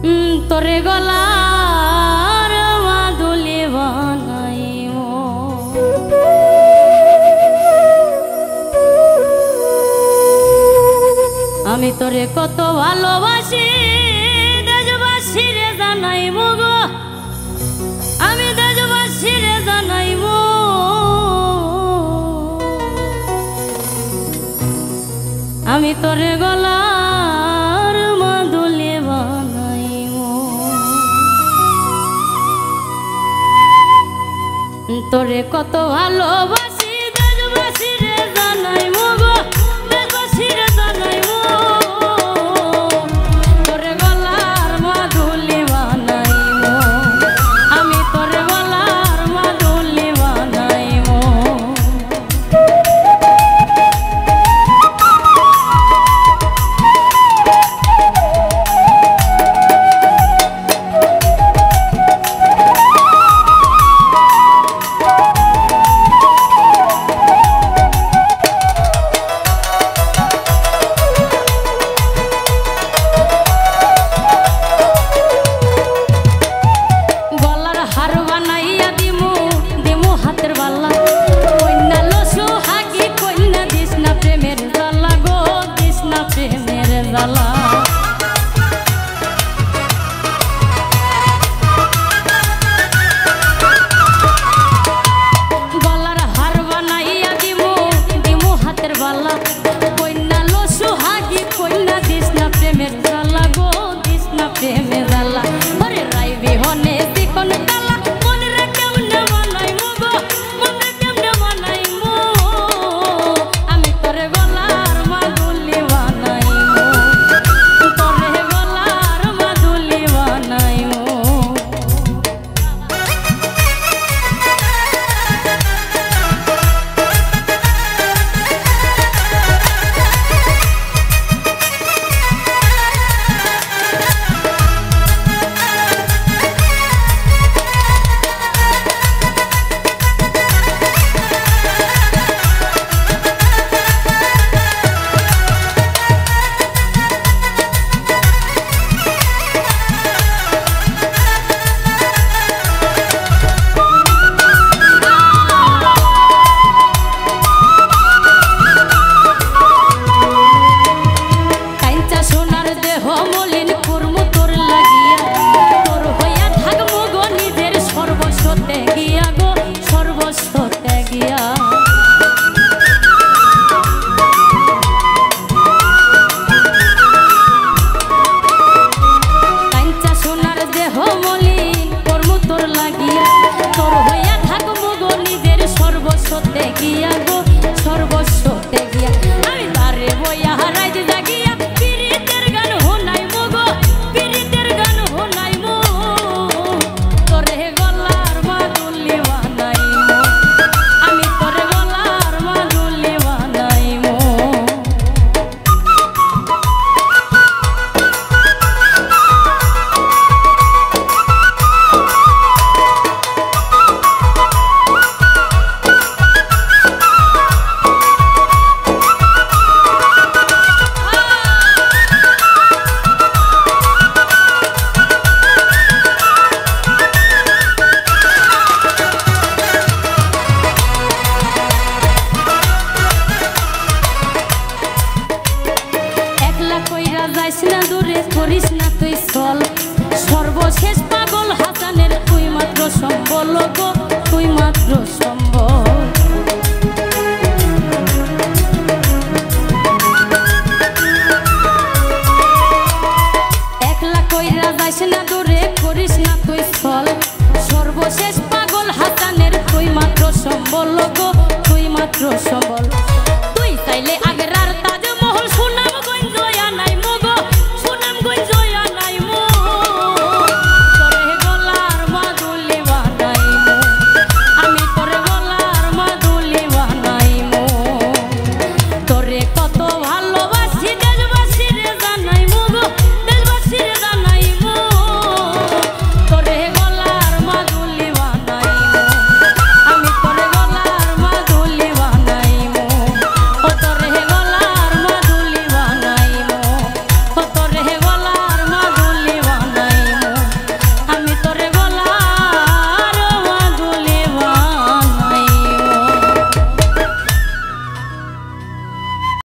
তোরে গলার মাদুলি বানাইও আমি তোরে কত ভালোবাসি দেশবাসীরে জানাইবো গো আমি দেশবাসীরে জানাইবো আমি তোরে গলার মাদুলি বানাইবো তোরে কত ভালোবাসি দেশবাসীরে জানাইবো গো দেশবাসীরে জানাইবো তোরে গলার মাদুলি বানাইবো আমি তোরে গলার মাদুলি বানাইবো করিস না তুই চল সর্বশেষ পাগল হাসানের তুই মাত্র সম্বল গো তুই মাত্র সম্বল একলা কইরা যাইস না দূরে করিস না তুই চল সর্বশেষ পাগল হাসানের তুই মাত্র সম্বল গো তুই মাত্র সম্বল তুই চাইলে আগের